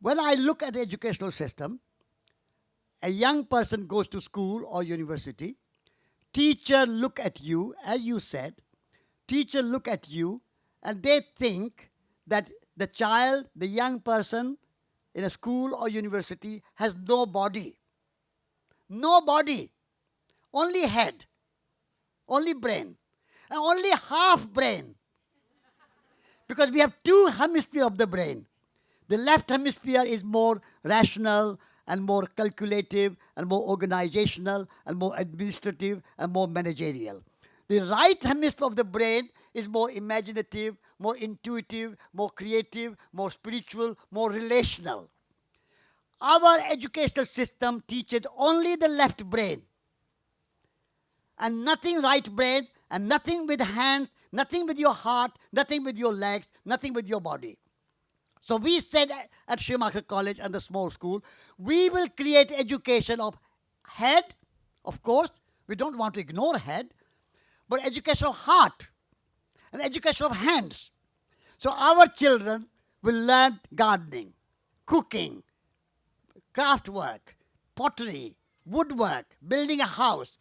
When I look at the educational system, a young person goes to school or university, teacher look at you, as you said, teacher look at you, and they think that the child, the young person in a school or university has no body. No body. Only head. Only brain. And only half brain. Because we have 2 hemispheres of the brain. The left hemisphere is more rational and more calculative and more organizational and more administrative and more managerial. The right hemisphere of the brain is more imaginative, more intuitive, more creative, more spiritual, more relational. Our educational system teaches only the left brain and nothing right brain and nothing with hands, nothing with your heart, nothing with your legs, nothing with your body. So we said at Schumacher College and the small school, we will create education of head, of course, we don't want to ignore head, but education of heart and education of hands. So our children will learn gardening, cooking, craft work, pottery, woodwork, building a house.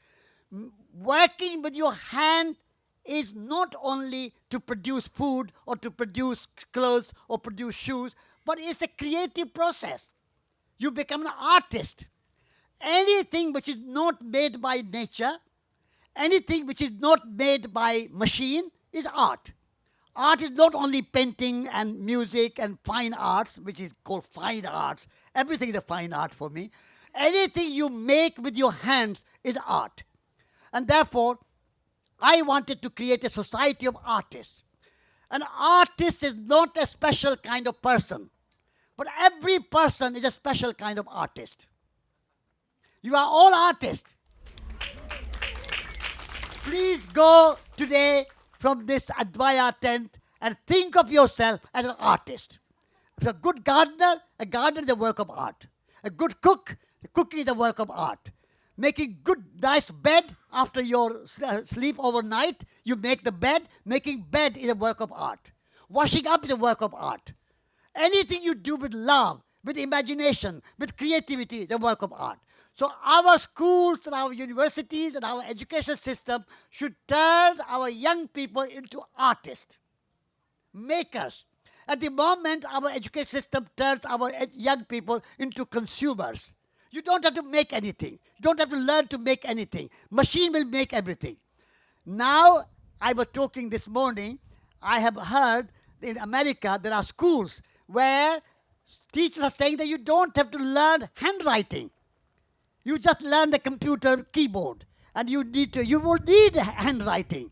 Working with your hand is not only to produce food or to produce clothes or produce shoes, but it's a creative process. You become an artist. Anything which is not made by nature, anything which is not made by machine is art. Art is not only painting and music and fine arts, which is called fine arts. Everything is a fine art for me. Anything you make with your hands is art. And therefore, I wanted to create a society of artists. An artist is not a special kind of person, but every person is a special kind of artist. You are all artists. Please go today from this Advaya tent and think of yourself as an artist. If you're a good gardener, a garden is a work of art. A good cook, the cooking is a work of art. Making good, nice bed after your sleep overnight, you make the bed. Making bed is a work of art. Washing up is a work of art. Anything you do with love, with imagination, with creativity is a work of art. So our schools and our universities and our education system should turn our young people into artists, makers. At the moment, our education system turns our young people into consumers. You don't have to make anything. You don't have to learn to make anything. Machine will make everything. Now, I was talking this morning, I have heard in America there are schools where teachers are saying that you don't have to learn handwriting. You just learn the computer keyboard and you will need handwriting.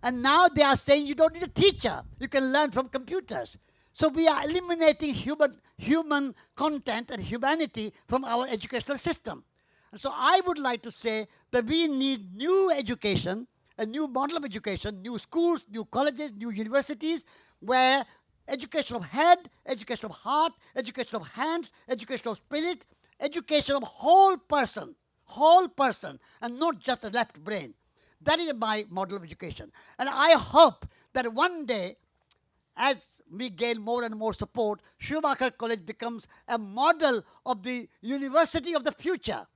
And now they are saying you don't need a teacher. You can learn from computers. So we are eliminating human content and humanity from our educational system. And so I would like to say that we need new education, a new model of education, new schools, new colleges, new universities, where education of head, education of heart, education of hands, education of spirit, education of whole person, and not just the left brain. That is my model of education. And I hope that one day, as we gain more and more support, Schumacher College becomes a model of the university of the future,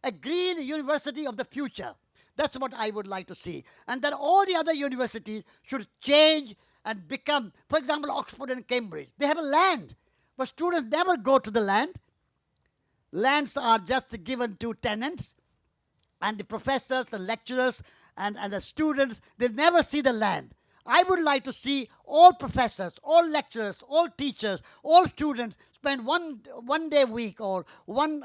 a green university of the future. That's what I would like to see. And that all the other universities should change and become, for example, Oxford and Cambridge. They have a land, but students never go to the land. Lands are just given to tenants, and the professors, the lecturers, and the students, they never see the land. I would like to see all professors, all lecturers, all teachers, all students spend one day a week or one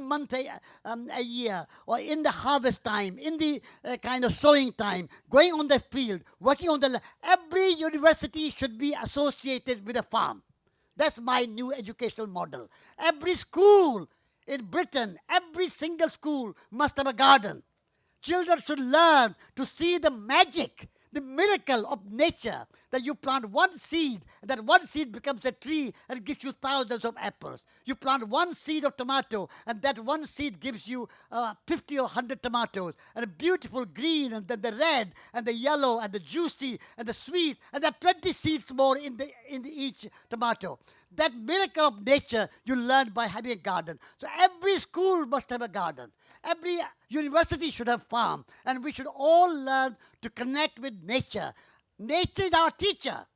month a year, or in the harvest time, in the kind of sowing time, going on the field, working on the land. Every university should be associated with a farm. That's my new educational model. Every school in Britain, every single school must have a garden. Children should learn to see the magic, the miracle of nature, that you plant one seed, and that one seed becomes a tree and gives you thousands of apples. You plant one seed of tomato, and that one seed gives you 50 or 100 tomatoes, and a beautiful green, and then the red, and the yellow, and the juicy, and the sweet, and there are 20 seeds more in each tomato. That miracle of nature you learn by having a garden. So every school must have a garden. Every university should have farm. And we should all learn to connect with nature. Nature is our teacher.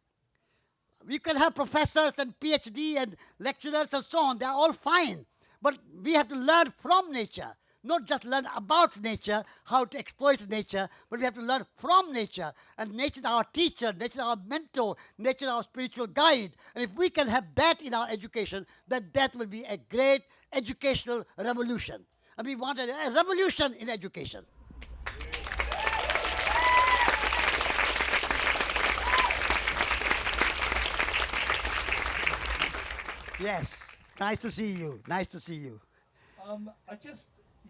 We can have professors and PhD and lecturers and so on. They are all fine. But we have to learn from nature. not just learn about nature, how to exploit nature, but we have to learn from nature. And nature is our teacher, nature is our mentor, nature is our spiritual guide. And if we can have that in our education, then that will be a great educational revolution. And we want a revolution in education. Yes, nice to see you. Nice to see you.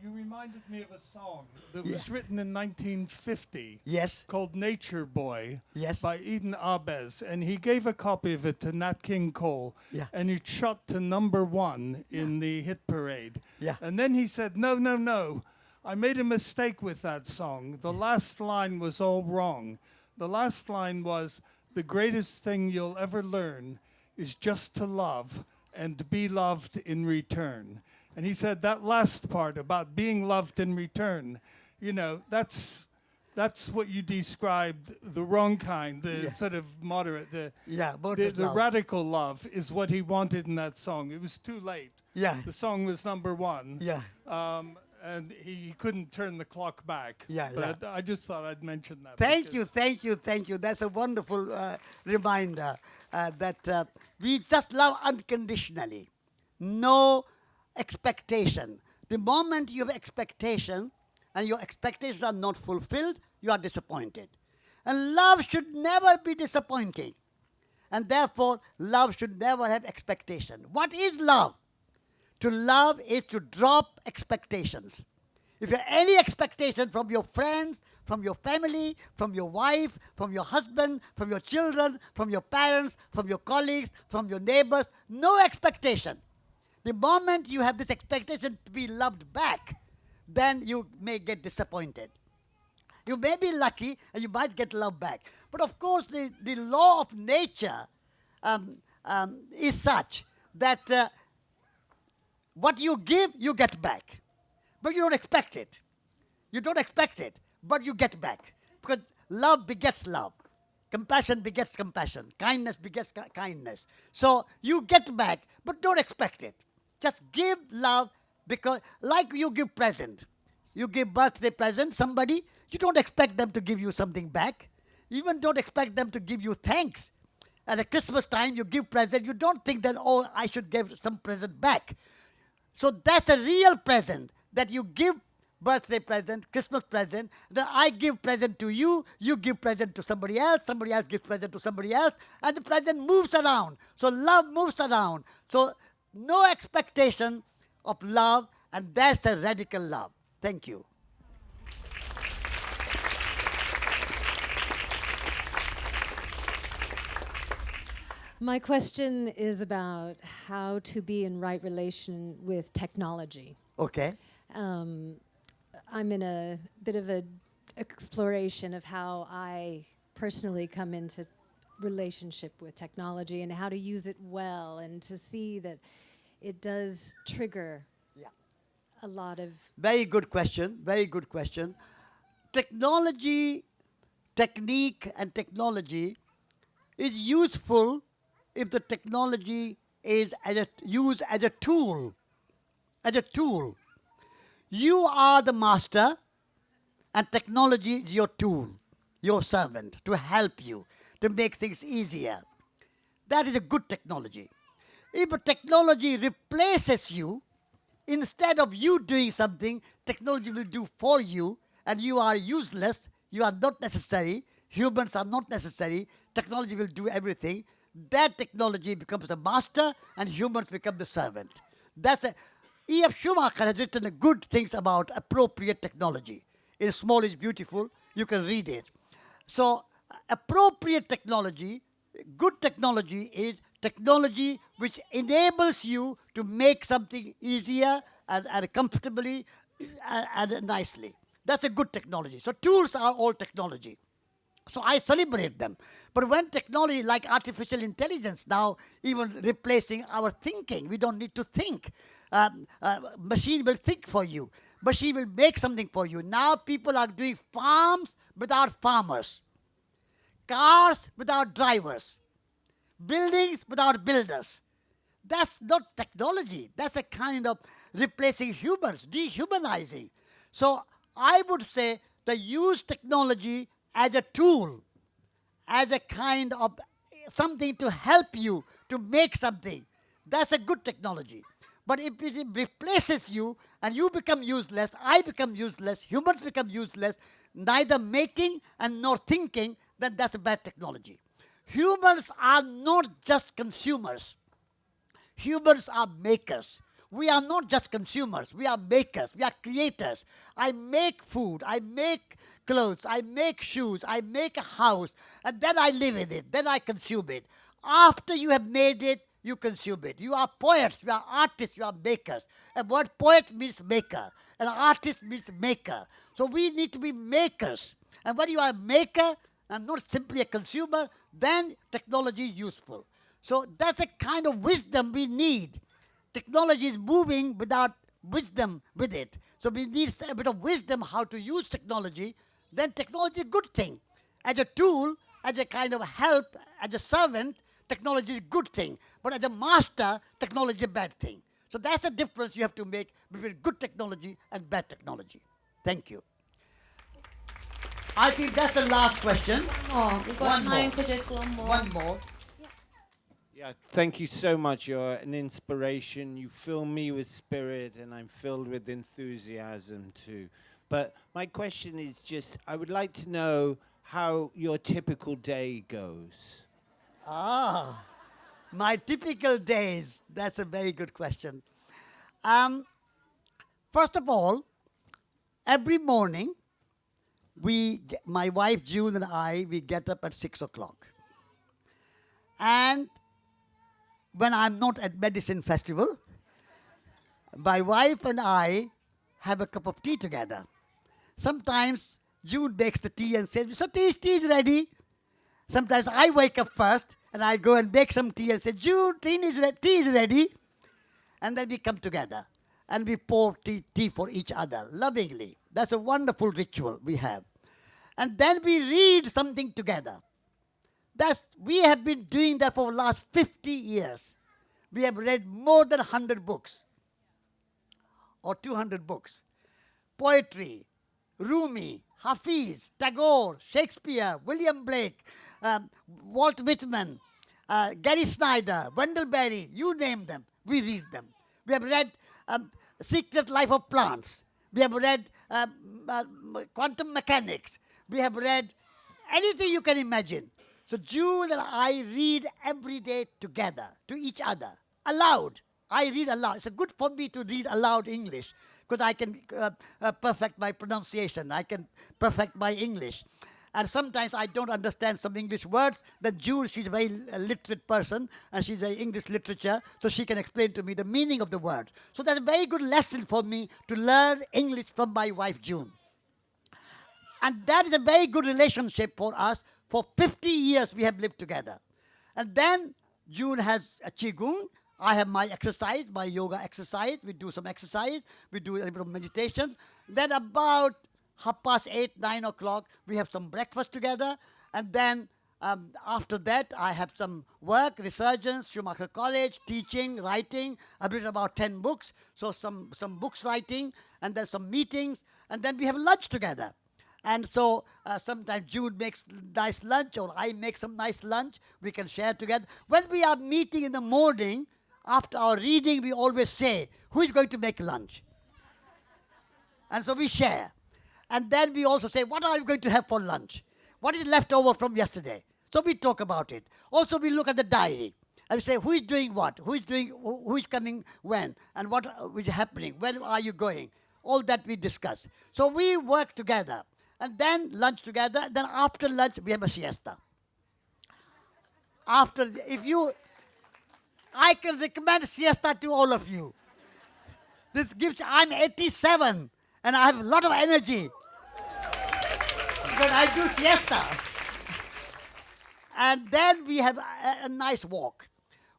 You reminded me of a song that was written in 1950. Yes. Called Nature Boy. Yes. By Eden Abes. And he gave a copy of it to Nat King Cole. Yeah. And it shot to #1 in the hit parade. Yeah. And then he said, no. I made a mistake with that song. The last line was all wrong. The last line was, the greatest thing you'll ever learn is just to love and be loved in return. And he said that last part about being loved in return, that's what you described, the wrong kind, the sort of moderate, the radical love is what he wanted in that song. It was too late. Yeah. The song was #1. Yeah. And he couldn't turn the clock back. Yeah, but I just thought I'd mention that. Thank you. That's a wonderful reminder that we just love unconditionally. No expectation. The moment you have expectation and your expectations are not fulfilled, you are disappointed. And love should never be disappointing. And therefore, love should never have expectation. What is love? To love is to drop expectations. If you have any expectation from your friends, from your family, from your wife, from your husband, from your children, from your parents, from your colleagues, from your neighbors, no expectation. The moment you have this expectation to be loved back, then you may get disappointed. You may be lucky and you might get love back. But of course, the law of nature is such that what you give, you get back. But you don't expect it. You don't expect it, but you get back. Because love begets love. Compassion begets compassion. Kindness begets kindness. So you get back, but don't expect it. Just give love, because like you give present. You give birthday present somebody, you don't expect them to give you something back. Even don't expect them to give you thanks. At Christmas time, you give present, you don't think that, oh, I should give some present back. So that's a real present, that you give birthday present, Christmas present, then I give present to you, you give present to somebody else gives present to somebody else, and the present moves around. So love moves around. So no expectation of love, and that's the radical love. Thank you. My question is about how to be in right relation with technology. Okay. I'm in a bit of an exploration of how I personally come into relationship with technology and how to use it well, and to see that it does trigger a lot of... Very good question. Very good question. Technology, technique and technology is useful if the technology is used as a tool. As a tool. You are the master and technology is your tool, your servant, to help you, to make things easier. That is a good technology. If a technology replaces you, instead of you doing something, technology will do for you, and you are useless, you are not necessary, humans are not necessary, technology will do everything, that technology becomes the master and humans become the servant. That's a... E.F. Schumacher has written good things about appropriate technology. In Small is Beautiful, you can read it. So, appropriate technology, good technology is technology which enables you to make something easier and comfortably and nicely. That's a good technology. So, tools are all technology. So I celebrate them. But when technology like artificial intelligence now even replacing our thinking, we don't need to think. Machine will think for you. Machine will make something for you. Now people are doing farms without farmers. Cars without drivers. Buildings without builders. That's not technology. That's a kind of replacing humans, dehumanizing. So I would say to use technology as a tool, as a kind of something to help you to make something. That's a good technology. But if it replaces you and you become useless, I become useless, humans become useless, neither making and nor thinking, then that's a bad technology. Humans are not just consumers. Humans are makers. We are not just consumers, we are makers, we are creators. I make food, I make clothes, I make shoes, I make a house, and then I live in it, then I consume it. After you have made it, you consume it. You are poets, you are artists, you are makers. A word poet means maker, and artist means maker. So we need to be makers. And when you are a maker and not simply a consumer, then technology is useful. So that's a kind of wisdom we need. Technology is moving without wisdom with it. So we need a bit of wisdom how to use technology. Then technology is a good thing. As a tool, as a kind of help, as a servant, technology is a good thing. But as a master, technology is a bad thing. So that's the difference you have to make between good technology and bad technology. Thank you. I think that's the last question. One more. We've got One time more. for just one more. One more. Yeah, thank you so much. You're an inspiration. You fill me with spirit, and I'm filled with enthusiasm too. But my question is just, I would like to know how your typical day goes. My typical days. That's a very good question. First of all, every morning, my wife June and I, we get up at 6 o'clock. And when I'm not at Medicine Festival, my wife and I have a cup of tea together. Sometimes June makes the tea and says, Satish, tea is ready. Sometimes I wake up first and I go and make some tea and say, June, tea is ready. And then we come together and we pour tea for each other lovingly. That's a wonderful ritual we have. And then we read something together. We have been doing that for the last 50 years. We have read more than 100 books or 200 books. Poetry, Rumi, Hafiz, Tagore, Shakespeare, William Blake, Walt Whitman, Gary Snyder, Wendell Berry, you name them, we read them. We have read Secret Life of Plants. We have read Quantum Mechanics. We have read anything you can imagine. So June and I read every day together, to each other, aloud. I read aloud. It's good for me to read aloud English because I can perfect my pronunciation. I can perfect my English. And sometimes I don't understand some English words. Then June, she's a very literate person, and she's a English literature, so she can explain to me the meaning of the words. So that's a very good lesson for me to learn English from my wife, June. And that is a very good relationship for us. For 50 years, we have lived together. And then June has a Qigong. I have my exercise, my yoga exercise. We do some exercise. We do a little bit of meditation. Then about 8:30, 9 o'clock, we have some breakfast together. And then after that, I have some work, resurgence, Schumacher College, teaching, writing. I've written about 10 books. So some books writing, and then some meetings. And then we have lunch together. And so sometimes June makes nice lunch or I make some nice lunch. We can share together. When we are meeting in the morning, after our reading, we always say, who is going to make lunch? And so we share. And then we also say, what are you going to have for lunch? What is left over from yesterday? So we talk about it. Also, we look at the diary. And we say, who is doing what? Who is coming when? And what is happening? When are you going? All that we discuss. So we work together. And then lunch together. Then after lunch, we have a siesta. I can recommend siesta to all of you. I'm 87 and I have a lot of energy. Because I do siesta. And then we have a nice walk.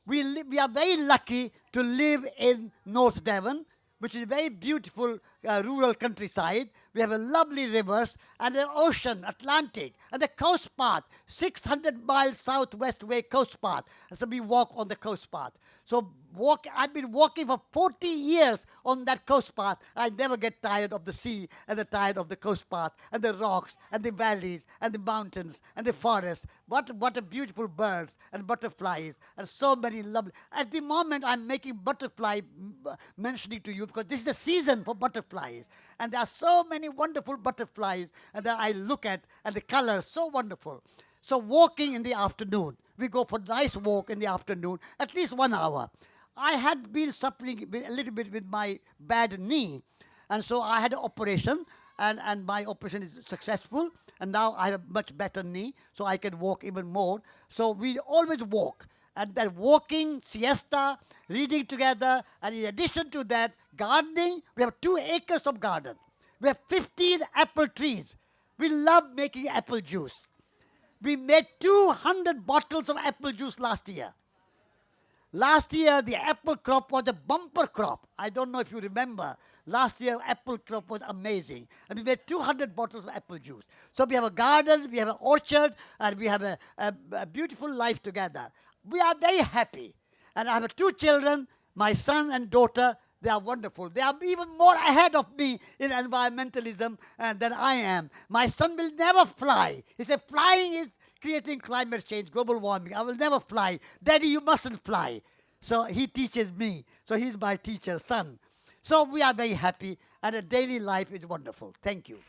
We are very lucky to live in North Devon, which is a very beautiful rural countryside. We have a lovely rivers and the ocean, Atlantic, and the coast path, 600 miles southwest way coast path. And so we walk on the coast path. So I've been walking for 40 years on that coast path. I never get tired of the sea and tired of the coast path and the rocks and the valleys and the mountains and the forests. What a beautiful birds and butterflies and so many lovely. At the moment, I'm making butterfly mentioning to you because this is the season for butterflies. And there are so many wonderful butterflies and that I look at and the colors so wonderful. So walking in the afternoon. We go for a nice walk in the afternoon, at least 1 hour. I had been suffering a little bit with my bad knee. And so I had an operation, and my operation is successful. And now I have a much better knee, so I can walk even more. So we always walk. And that walking, siesta, reading together, and in addition to that, gardening. We have 2 acres of garden. We have 15 apple trees. We love making apple juice. We made 200 bottles of apple juice last year. Last year, the apple crop was a bumper crop. I don't know if you remember. Last year, apple crop was amazing. And we made 200 bottles of apple juice. So we have a garden, we have an orchard, and we have a beautiful life together. We are very happy. And I have 2 children, my son and daughter. They are wonderful. They are even more ahead of me in environmentalism than I am. My son will never fly. He said, flying is creating climate change, global warming. I will never fly. Daddy, you mustn't fly. So he teaches me. So he's my teacher, son. So we are very happy, and a daily life is wonderful. Thank you.